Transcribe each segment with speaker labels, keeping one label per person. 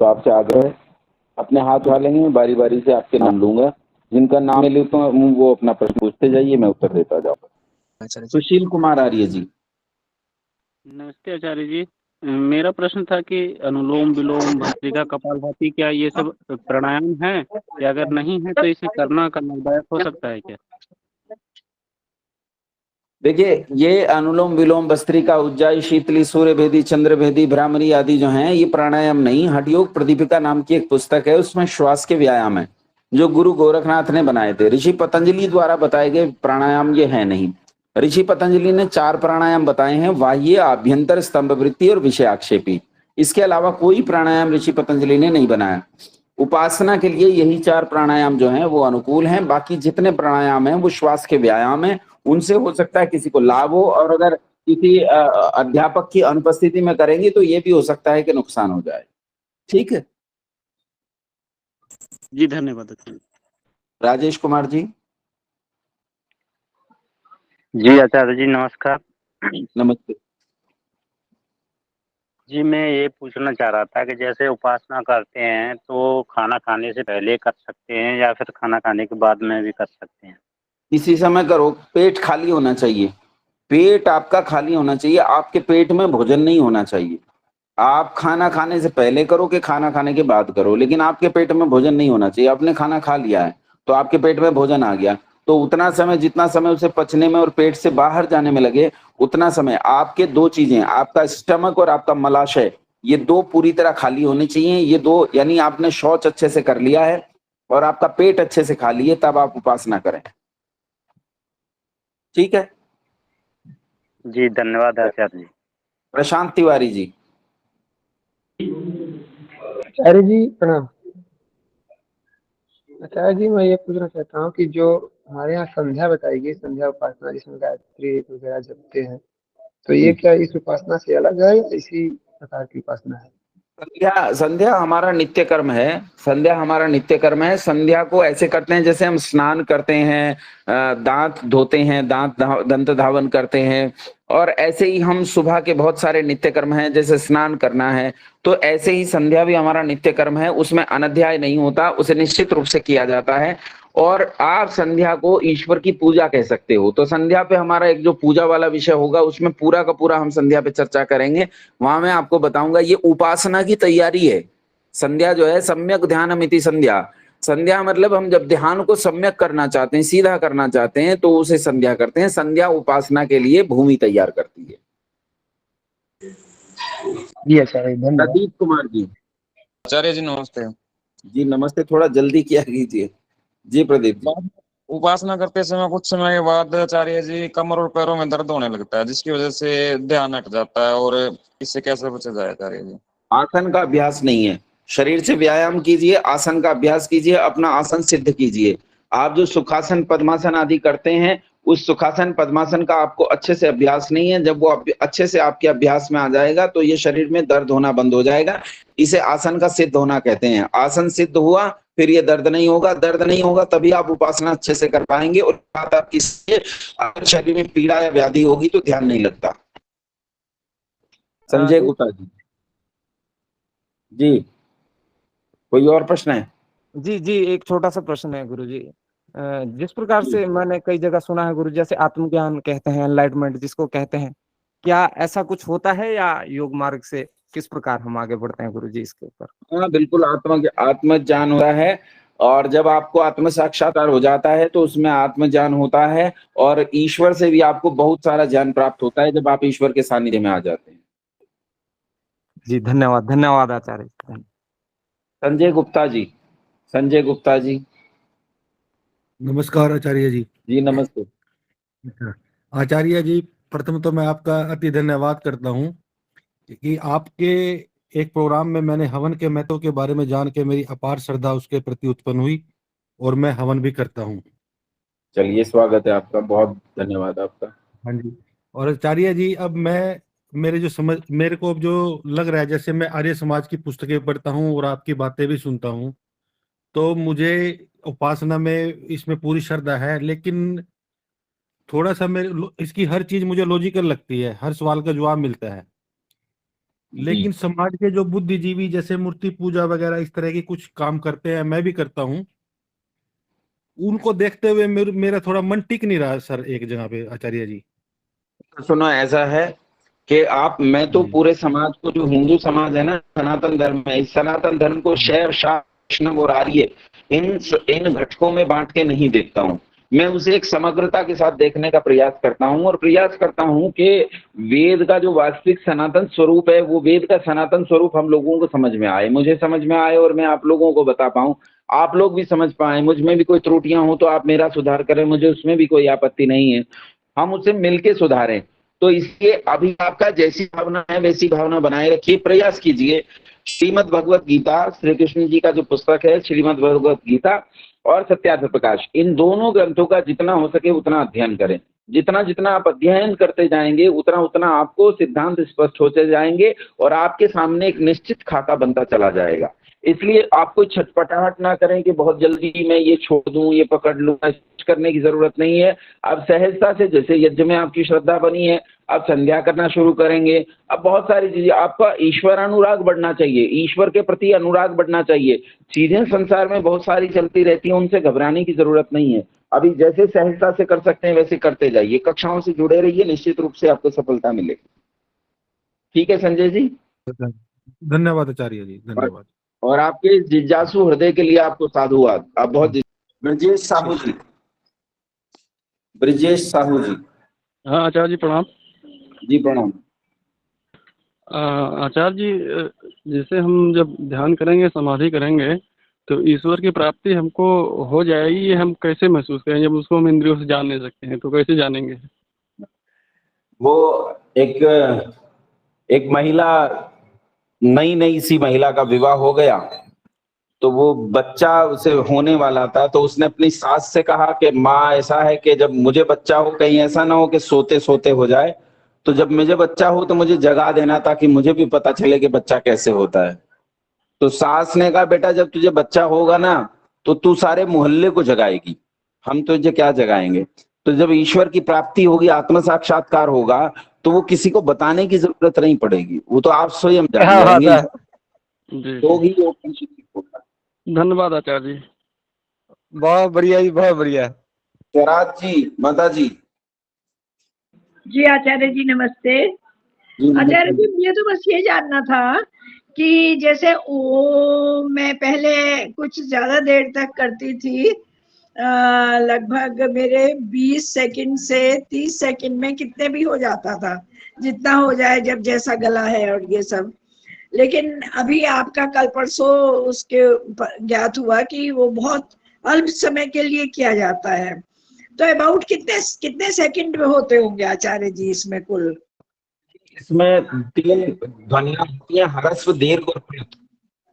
Speaker 1: तो आपसे आग्रह है, अपने हाथ उठा लेंगे, मैं बारी बारी से आपके नाम लूंगा, जिनका नाम ले लेता हूँ वो अपना प्रश्न पूछते जाइए, मैं उत्तर देता जाऊंगा। सुशील कुमार आर्य जी।
Speaker 2: नमस्ते आचार्य जी। मेरा प्रश्न था कि अनुलोम विलोम भस्त्रिका कपालभाति क्या ये सब प्राणायाम है, या अगर नहीं है तो इसे करना लाभदायक हो सकता है क्या?
Speaker 1: देखिए, ये अनुलोम विलोम भस्त्रिका उज्जाई शीतली सूर्य भेदी चंद्र भेदी भ्रामरी आदि जो हैं, ये प्राणायाम नहीं, हठयोग प्रदीपिका नाम की एक पुस्तक है, उसमें श्वास के व्यायाम है जो गुरु गोरखनाथ ने बनाए थे। ऋषि पतंजलि द्वारा बताए गए प्राणायाम ये है नहीं। ऋषि पतंजलि ने 4 प्राणायाम बताए हैं, बाह्य, आभ्यंतर, स्तंभ वृत्ति और विषय आक्षेपी। इसके अलावा कोई प्राणायाम ऋषि पतंजलि ने नहीं बनाया। उपासना के लिए यही 4 प्राणायाम जो हैं वो अनुकूल हैं, बाकी जितने प्राणायाम हैं वो श्वास के व्यायाम हैं। उनसे हो सकता है किसी को लाभ हो, और अगर किसी अध्यापक की अनुपस्थिति में करेंगे तो ये भी हो सकता है कि नुकसान हो जाए। ठीक है
Speaker 2: जी, धन्यवाद।
Speaker 1: राजेश कुमार जी।
Speaker 3: जी आचार्य जी नमस्कार।
Speaker 1: नमस्ते
Speaker 3: जी, मैं ये पूछना चाह रहा था कि जैसे उपासना करते हैं तो खाना खाने से पहले कर सकते हैं या फिर खाना खाने के बाद में भी कर सकते हैं?
Speaker 1: इसी समय करो, पेट खाली होना चाहिए, पेट आपका खाली होना चाहिए, आपके पेट में भोजन नहीं होना चाहिए। आप खाना खाने से पहले करो कि खाना खाने के बाद करो, लेकिन आपके पेट में भोजन नहीं होना चाहिए। आपने खाना खा लिया है तो आपके पेट में भोजन आ गया, तो उतना समय, जितना समय उसे पचने में और पेट से बाहर जाने में लगे, उतना समय आपके 2 चीजें, आपका स्टमक और आपका मलाशय, ये 2 पूरी तरह खाली होने चाहिए। ये 2, यानी आपने शौच अच्छे से कर लिया है और आपका पेट अच्छे से खाली है, तब आप उपासना करें। ठीक है
Speaker 3: जी धन्यवाद आचार्य जी।
Speaker 1: प्रशांत तिवारी जी।
Speaker 4: आचार्य जी प्रणाम। आचार्य जी, मैं ये पूछना चाहता हूँ कि जो हमारे यहाँ संध्या बताई गई, संध्या उपासना जिसमें गायत्री वगैरह जपते हैं, तो ये क्या इस उपासना से अलग है या इसी प्रकार की उपासना है?
Speaker 1: संध्या संध्या हमारा नित्य कर्म है। संध्या हमारा नित्य कर्म है। संध्या को ऐसे करते हैं जैसे हम स्नान करते हैं, दांत धोते हैं, दंत धावन करते हैं, और ऐसे ही हम सुबह के बहुत सारे नित्य कर्म हैं, जैसे स्नान करना है, तो ऐसे ही संध्या भी हमारा नित्य कर्म है। उसमें अनध्याय नहीं होता, उसे निश्चित रूप से किया जाता है। और आप संध्या को ईश्वर की पूजा कह सकते हो। तो संध्या पे हमारा एक जो पूजा वाला विषय होगा, उसमें पूरा का पूरा हम संध्या पे चर्चा करेंगे। वहां मैं आपको बताऊंगा, ये उपासना की तैयारी है। संध्या जो है, सम्यक ध्यानमिति संध्या। संध्या मतलब हम जब ध्यान को सम्यक करना चाहते हैं, सीधा करना चाहते हैं, तो उसे संध्या करते हैं। संध्या उपासना के लिए भूमि तैयार करती है।
Speaker 4: जी आचार्य, धन्यवाद।
Speaker 1: प्रदीप कुमार जी।
Speaker 5: आचार्य जी नमस्ते।
Speaker 1: जी नमस्ते, थोड़ा जल्दी किया कीजिए। जी प्रदीप जी।
Speaker 5: उपासना करते समय कुछ समय के बाद आचार्य जी कमर और पैरों में दर्द होने लगता है, जिसकी वजह से ध्यान हट जाता है, और इससे कैसे बचा जाए आचार्य जी?
Speaker 1: आसन का अभ्यास नहीं है, शरीर से व्यायाम कीजिए, आसन का अभ्यास कीजिए, अपना आसन सिद्ध कीजिए। आप जो सुखासन पद्मासन आदि करते हैं, उस सुखासन पद्मासन का आपको अच्छे से अभ्यास नहीं है। जब वो अच्छे से आपके अभ्यास में आ जाएगा तो ये शरीर में दर्द होना बंद हो जाएगा। इसे आसन का सिद्ध होना कहते हैं। आसन सिद्ध हुआ, फिर ये दर्द नहीं होगा। दर्द नहीं होगा तभी आप उपासना अच्छे से कर पाएंगे। और बात आपकी, अगर शरीर में पीड़ा या व्याधि होगी तो ध्यान नहीं लगता। संजय गुप्ता जी। जी, कोई और प्रश्न है?
Speaker 6: जी जी, एक छोटा सा प्रश्न है गुरुजी। जिस प्रकार से मैंने कई जगह सुना है गुरु, जैसे आत्मज्ञान कहते हैं, एनलाइटमेंट जिसको कहते हैं, क्या ऐसा कुछ होता है, या योग मार्ग से किस प्रकार हम आगे बढ़ते हैं गुरुजी इसके ऊपर?
Speaker 1: हाँ बिल्कुल, आत्मज्ञान होता है। और जब आपको आत्म साक्षात्कार हो जाता है तो उसमें आत्मज्ञान होता है, और ईश्वर से भी आपको बहुत सारा ज्ञान प्राप्त होता है जब आप ईश्वर के सानिध्य में आ जाते हैं।
Speaker 6: जी धन्यवाद, धन्यवाद आचार्य।
Speaker 1: संजय गुप्ता जी। संजय गुप्ता जी।
Speaker 7: नमस्कार आचार्य जी।
Speaker 1: जी नमस्ते।
Speaker 7: आचार्य जी, प्रथम तो मैं आपका अति धन्यवाद करता हूँ कि आपके एक प्रोग्राम में मैंने हवन के महत्व के बारे में जान के मेरी अपार श्रद्धा उसके प्रति उत्पन्न हुई, और मैं हवन भी करता हूँ।
Speaker 1: चलिए, स्वागत है आपका, बहुत धन्यवाद आपका।
Speaker 7: हाँ जी। और आचार्य जी, अब मैं मेरे को अब जो लग रहा है, जैसे मैं आर्य समाज की पुस्तकें पढ़ता हूँ और आपकी बातें भी सुनता हूँ, तो मुझे उपासना में इसमें पूरी श्रद्धा है, लेकिन थोड़ा सा मेरे इसकी हर चीज मुझे लॉजिकल लगती है, हर सवाल का जवाब मिलता है। लेकिन समाज के जो बुद्धिजीवी जैसे मूर्ति पूजा वगैरह इस तरह के कुछ काम करते हैं, मैं भी करता हूँ, उनको देखते हुए मेरा थोड़ा मन टिक नहीं रहा सर एक जगह पे आचार्य जी।
Speaker 1: सुनो, ऐसा है कि मैं तो
Speaker 7: जी।
Speaker 1: पूरे समाज को, जो हिंदू समाज है ना, सनातन धर्म है, इस सनातन धर्म को शैव, शाक्त, वैष्णव और आर्य इन घटकों में बांट के नहीं देखता हूँ। मैं उसे एक समग्रता के साथ देखने का प्रयास करता हूँ, और प्रयास करता हूँ कि वेद का जो वास्तविक सनातन स्वरूप है, वो वेद का सनातन स्वरूप हम लोगों को समझ में आए, मुझे समझ में आए, और मैं आप लोगों को बता पाऊं, आप लोग भी समझ पाए। मुझ में भी कोई त्रुटियां हो तो आप मेरा सुधार करें, मुझे उसमें भी कोई आपत्ति नहीं है, हम उसे मिलके सुधारें। तो इसलिए अभी आपका जैसी भावना है वैसी भावना बनाए रखिए, प्रयास कीजिए। श्रीमद् भगवत गीता, श्री कृष्ण जी का जो पुस्तक है श्रीमद् भगवत गीता और सत्यार्थ प्रकाश, इन दोनों ग्रंथों का जितना हो सके उतना अध्ययन करें। जितना जितना आप अध्ययन करते जाएंगे उतना उतना आपको सिद्धांत स्पष्ट होते जाएंगे, और आपके सामने एक निश्चित खाका बनता चला जाएगा। इसलिए आप कोई छटपटाहट ना करें कि बहुत जल्दी मैं ये छोड़ दूं, ये पकड़ लूं, करने की जरूरत नहीं है। अब सहजता से, जैसे यज्ञ में आपकी श्रद्धा बनी है, अब संध्या करना शुरू करेंगे। अब बहुत सारी चीजें, आपका ईश्वर अनुराग बढ़ना चाहिए, ईश्वर के प्रति अनुराग बढ़ना चाहिए। चीजें संसार में बहुत सारी चलती रहती हैं, उनसे घबराने की जरूरत नहीं है। अभी जैसे सहजता से कर सकते हैं वैसे करते जाइए, कक्षाओं से जुड़े रहिए, निश्चित रूप से आपको सफलता मिलेगी। ठीक है संजय जी,
Speaker 7: धन्यवाद आचार्य जी, धन्यवाद।
Speaker 1: और आपके जिज्ञासु हृदय के लिए आपको साधुवाद। आप बहुत। ब्रजेश साहू जी, ब्रजेश साहू जी।
Speaker 8: हाँ आचार्य जी प्रणाम।
Speaker 1: जी प्रणाम।
Speaker 8: आचार्य जी, जैसे हम जब ध्यान करेंगे, समाधि करेंगे, तो ईश्वर की प्राप्ति हमको हो जाएगी, ये हम कैसे महसूस करेंगे? जब उसको हम इंद्रियों से जान नहीं सकते हैं तो कैसे जानेंगे?
Speaker 1: वो एक महिला, नई नई सी महिला का विवाह हो गया, तो वो बच्चा उसे होने वाला था, तो उसने अपनी सास से कहा कि माँ, ऐसा है कि जब मुझे बच्चा हो, कहीं ऐसा ना हो कि सोते सोते हो जाए, तो जब मुझे बच्चा हो तो मुझे जगा देना, ताकि मुझे भी पता चले कि बच्चा कैसे होता है। तो सास ने कहा, बेटा जब तुझे बच्चा होगा ना, तो तू सारे मोहल्ले को जगाएगी, हम तुझे क्या जगाएंगे। तो जब ईश्वर की प्राप्ति होगी, आत्म साक्षात्कार होगा, तो वो किसी को बताने की जरूरत नहीं पड़ेगी, वो तो आप स्वयं जान जाएंगे।
Speaker 8: जी
Speaker 1: तो ही वो होगा।
Speaker 8: धन्यवाद आचार्य जी।
Speaker 6: बहुत बढ़िया जी, बहुत बढ़िया।
Speaker 1: स्वराज जी, माता जी।
Speaker 9: जी आचार्य जी नमस्ते।
Speaker 1: जी
Speaker 9: आचार्य
Speaker 1: नमस्ते।
Speaker 9: जी, मुझे तो बस ये जानना था कि जैसे ओम मैं पहले कुछ ज्यादा देर तक करती थी, लगभग मेरे 20 सेकंड से 30 सेकंड में कितने भी हो जाता था, जितना हो जाए, जब जैसा गला है और ये सब। लेकिन अभी आपका कल परसों उसके ज्ञात हुआ कि वो बहुत अल्प समय के लिए किया जाता है। तो अबाउट कितने सेकंड में होते होंगे आचार्य जी इसमें कुल?
Speaker 1: इसमें 3 ध्वनियां होती हैं, ह्रस्व, दीर्घ और प्लुत।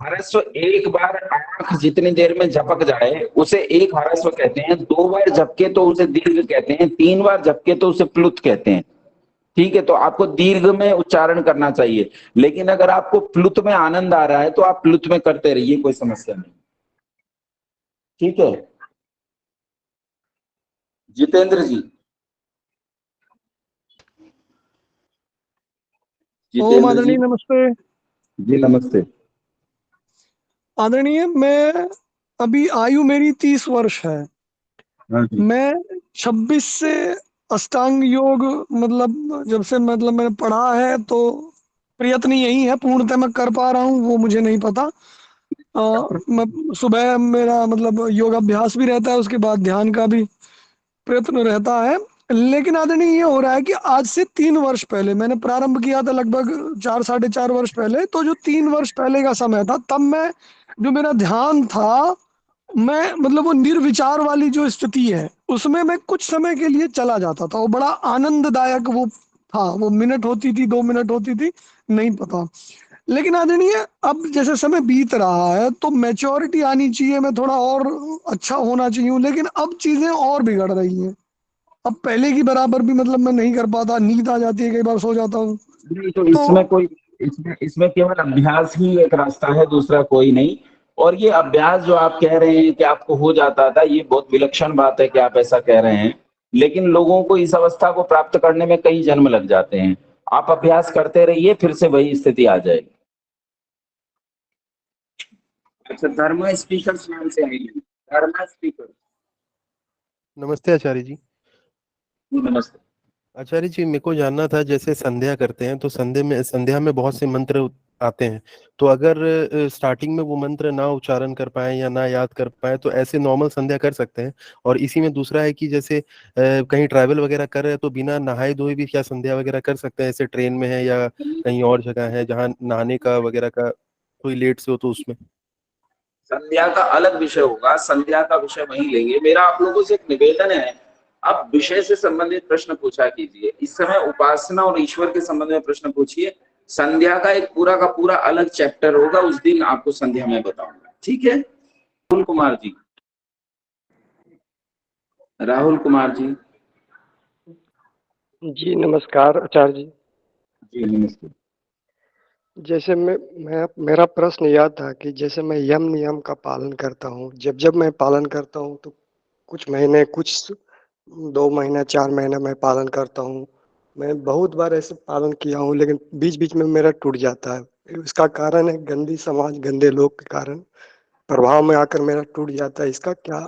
Speaker 1: ह्रस्व एक बार आंख जितनी देर में झपक जाए उसे एक ह्रस्व कहते हैं, 2 बार झपके तो उसे दीर्घ कहते हैं, 3 बार झपके तो उसे प्लुत कहते हैं। ठीक है, तो आपको दीर्घ में उच्चारण करना चाहिए, लेकिन अगर आपको प्लुत में आनंद आ रहा है तो आप प्लुत में करते रहिए, कोई समस्या नहीं। ठीक है जितेंद्र जी।
Speaker 10: ओम आदरणीय नमस्ते।
Speaker 1: जी नमस्ते।
Speaker 10: आदरणीय, मैं अभी आयु मेरी 30 वर्ष है।
Speaker 1: हाँ जी।
Speaker 10: मैं 26 से अष्टांग योग मतलब जब से मतलब मैंने पढ़ा है, तो प्रयत्न यही है, पूर्णतः मैं कर पा रहा हूँ वो मुझे नहीं पता। मैं सुबह मेरा मतलब योगाभ्यास भी रहता है, उसके बाद ध्यान का भी प्रयत्न रहता है। लेकिन आदरणीय ये हो रहा है कि आज से 3 वर्ष पहले मैंने प्रारंभ किया था, लगभग 4 साढ़े 4 वर्ष पहले। तो जो 3 वर्ष पहले का समय था, तब मैं जो मेरा ध्यान था, मैं मतलब वो निर्विचार वाली जो स्थिति है उसमें मैं कुछ समय के लिए चला जाता था। वो बड़ा आनंददायक वो था। वो मिनट होती थी, 2 मिनट होती थी, नहीं पता। लेकिन आदरणीय अब जैसे समय बीत रहा है तो मैच्योरिटी आनी चाहिए, मैं थोड़ा और अच्छा होना चाहिए, लेकिन अब चीजें और बिगड़ रही हैं। अब पहले की बराबर भी मतलब मैं नहीं कर पाता, नींद आ जाती है, कई बार सो जाता हूँ।
Speaker 1: नहीं, तो इसमें कोई इसमें केवल अभ्यास ही एक रास्ता है, दूसरा कोई नहीं। और ये अभ्यास जो आप कह रहे हैं कि आपको हो जाता था, ये बहुत विलक्षण बात है कि आप ऐसा कह रहे हैं, लेकिन लोगों को इस अवस्था को प्राप्त करने में कई जन्म लग जाते हैं। आप अभ्यास करते रहिए, फिर से वही स्थिति आ जाएगी। अच्छा, धर्मा स्पीकर नाम से आएंगे। धर्मा स्पीकर।
Speaker 11: नमस्ते आचार्य जी।
Speaker 1: नमस्ते
Speaker 11: आचार्य जी, मेरे को जानना था, जैसे संध्या करते हैं तो संध्या में बहुत से मंत्र आते हैं, तो अगर स्टार्टिंग में वो मंत्र ना उच्चारण कर पाए या ना याद कर पाए तो ऐसे नॉर्मल संध्या कर सकते हैं? और इसी में दूसरा है कि जैसे कहीं ट्रैवल वगैरह कर रहे हैं तो बिना नहाए धोए भी क्या संध्या वगैरह कर सकते हैं? ऐसे ट्रेन में है या कहीं और जगह है जहाँ नहाने का वगैरह का कोई लेट से हो तो उसमें?
Speaker 1: संध्या का अलग विषय होगा, संध्या का विषय वहीं लेंगे। मेरा आप लोगों से एक निवेदन है, आप विषय से संबंधित प्रश्न पूछा कीजिए। इस समय उपासना और ईश्वर के संबंध में प्रश्न पूछिए। संध्या का एक पूरा का पूरा अलग चैप्टर होगा, उस दिन आपको संध्या में बताऊंगा, ठीक है? राहुल कुमार जी। राहुल कुमार जी।
Speaker 4: जी नमस्कार आचार्य जी।
Speaker 1: जी नमस्ते।
Speaker 4: जैसे मेरा प्रश्न यह था कि जैसे मैं यम नियम का पालन करता हूँ, जब मैं पालन करता हूँ तो कुछ महीने, कुछ 2 महीना 4 महीना मैं पालन करता हूँ। मैं बहुत बार ऐसे पालन किया हूँ, लेकिन बीच-बीच में मेरा टूट जाता है। इसका कारण है गंदी समाज, गंदे लोग के कारण प्रभाव में आकर मेरा टूट जाता है। इसका क्या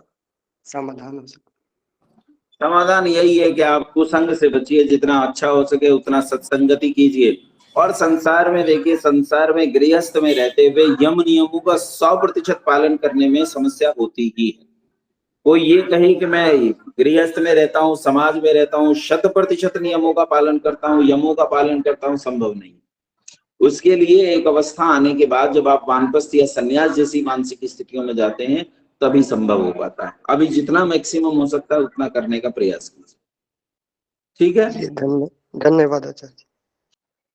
Speaker 4: समाधान हो सकता है?
Speaker 1: समाधान यही है कि आप कुसंग से बचिए, जितना अच्छा हो सके उतना सत्संगति कीजिए। और संसार में देखिए, संसार में गृहस्थ में रहते हुए यम नियमों का 100% पालन करने में समस्या होती ही है। कोई ये कहे कि मैं गृहस्थ में रहता हूँ, समाज में रहता हूँ, 100% नियमों का पालन करता हूँ, यमों का पालन करता हूँ, संभव नहीं। उसके लिए एक अवस्था आने के बाद जब आप वानप्रस्थ या संन्यास जैसी मानसिक स्थितियों में जाते हैं तभी संभव हो पाता है। अभी जितना मैक्सिमम हो सकता है उतना करने का प्रयास कीजिए, ठीक है?
Speaker 4: धन्यवाद आचार्य जी।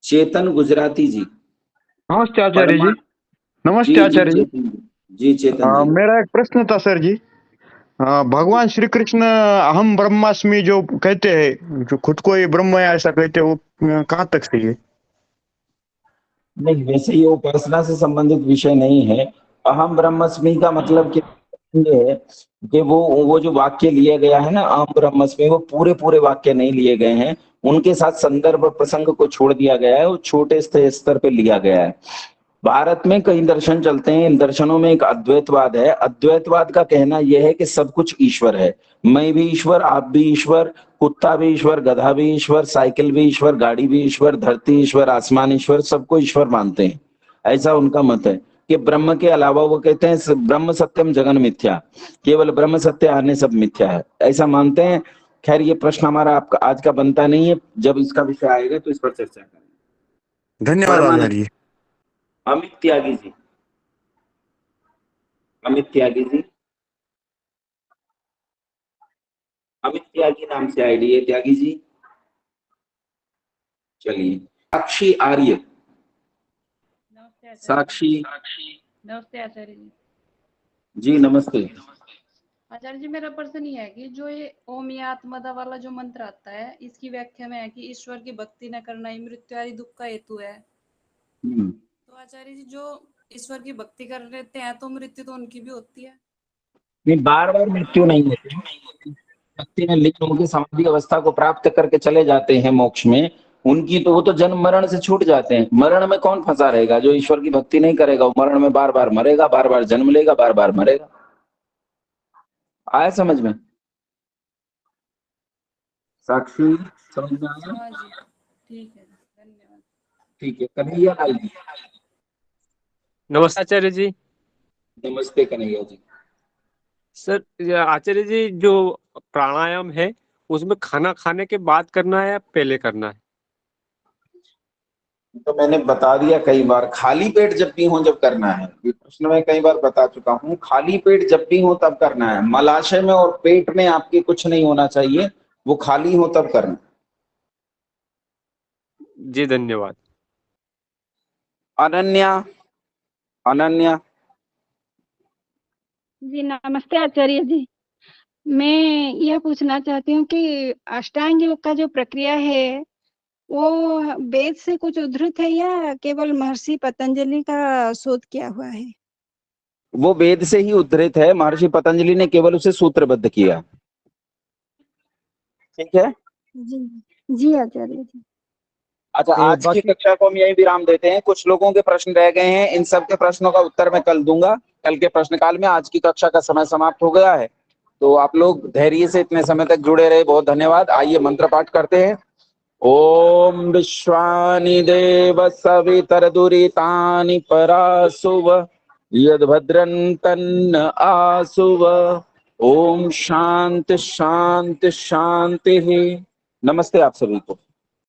Speaker 1: चेतन गुजराती जी।
Speaker 12: नमस्ते आचार्य जी। नमस्ते आचार्य जी।
Speaker 1: जी चेतन जी।
Speaker 12: मेरा एक प्रश्न था सर जी। भगवान श्री कृष्ण अहम ब्रह्मास्मि जो कहते हैं, जो खुद को ही ब्रह्म है ऐसा कहते हैं, वो कहाँ तक सही है?
Speaker 1: नहीं, वैसे ये उपासना से संबंधित विषय नहीं है। अहम ब्रह्मस्मि का मतलब ये है कि वो जो वाक्य लिया गया है ना, अहम ब्रह्मस्मि, वो पूरे वाक्य नहीं लिए गए हैं, उनके साथ संदर्भ प्रसंग को छोड़ दिया गया है, वो छोटे स्तर पे लिया गया है। भारत में कई दर्शन चलते हैं, इन दर्शनों में एक अद्वैतवाद है। अद्वैतवाद का कहना यह है कि सब कुछ ईश्वर है। मैं भी ईश्वर, आप भी ईश्वर, कुत्ता भी ईश्वर, गधा भी ईश्वर, साइकिल भी ईश्वर, गाड़ी भी ईश्वर, धरती ईश्वर, आसमान ईश्वर, सबको ईश्वर मानते हैं। ऐसा उनका मत है कि ब्रह्म के अलावा, वो कहते हैं ब्रह्म सत्यम जगन मिथ्या, केवल ब्रह्म सत्य, अन्य सब मिथ्या है, ऐसा मानते हैं। खैर, ये प्रश्न हमारा आपका आज का बनता नहीं है, जब इसका विषय आएगा तो इस पर चर्चा करेंगे।
Speaker 12: धन्यवाद आचार्य जी।
Speaker 1: अमित त्यागी जी। अमित त्यागी जी। अमित त्यागी नाम से आईडी है त्यागी जी। चलिए, साक्षी आर्य। साक्षी।
Speaker 13: नमस्ते आचार्य जी।
Speaker 1: जी नमस्ते।
Speaker 13: आचार्य जी, मेरा प्रश्न ये है कि जो ये ओम आत्मदा वाला जो मंत्र आता है, इसकी व्याख्या में है कि ईश्वर की भक्ति न करना ही मृत्यु आदि दुख का हेतु है। तो आचार्य जी, जो ईश्वर की भक्ति कर लेते हैं तो मृत्यु तो उनकी भी होती है?
Speaker 1: नहीं, बार बार मृत्यु नहीं होती। भक्ति में लीन होकर समाधि अवस्था को प्राप्त करके चले जाते हैं मोक्ष में, उनकी तो वो तो जन्म मरण से छूट जाते हैं। मरण में कौन फंसा रहेगा? जो ईश्वर की भक्ति नहीं करेगा वो मरण में बार बार मरेगा, बार बार जन्म लेगा, बार बार मरेगा। आया समझ में? साक्षी, समझ में आया?
Speaker 13: हाँ जी, ठीक है, धन्यवाद।
Speaker 1: ठीक है, कन्हैया लाल जी।
Speaker 14: नमस्ते आचार्य जी।
Speaker 1: नमस्ते कन्हैया जी।
Speaker 14: सर, आचार्य जी, जो प्राणायाम है उसमें खाना खाने के बाद करना है या पहले करना है?
Speaker 1: तो मैंने बता दिया कई बार, खाली पेट जब भी हो जब करना है। ये प्रश्न में कई बार बता चुका हूँ, खाली पेट जब भी हो तब करना है। मलाशय में और पेट में आपके कुछ नहीं होना चाहिए, वो खाली हो तब करना।
Speaker 14: जी धन्यवाद।
Speaker 1: अनन्या। अनन्या
Speaker 15: जी नमस्ते आचार्य जी। मैं यह पूछना चाहती हूँ कि अष्टांग योग का जो प्रक्रिया है वो वेद से कुछ उद्धृत है या केवल महर्षि पतंजलि का शोध किया हुआ है?
Speaker 1: वो वेद से ही उद्धृत है, महर्षि पतंजलि ने केवल उसे सूत्रबद्ध किया। ठीक है
Speaker 15: जी जी आचार्य जी।
Speaker 1: अच्छा,
Speaker 6: तो
Speaker 1: आज की
Speaker 6: बाकी
Speaker 1: कक्षा को हम यही विराम देते हैं। कुछ लोगों के प्रश्न रह गए हैं, इन सब के प्रश्नों का उत्तर मैं कल दूंगा, कल के प्रश्नकाल में। आज की कक्षा का समय समाप्त हो गया है, तो आप लोग धैर्य से इतने समय तक जुड़े रहे, बहुत धन्यवाद। आइए मंत्र पाठ करते हैं। ओम विश्वानि देव सवितरदुरितानि परासुव यद्भद्रं तन्न आसुव। ओम शांति शांति शांति। नमस्ते आप सभी को।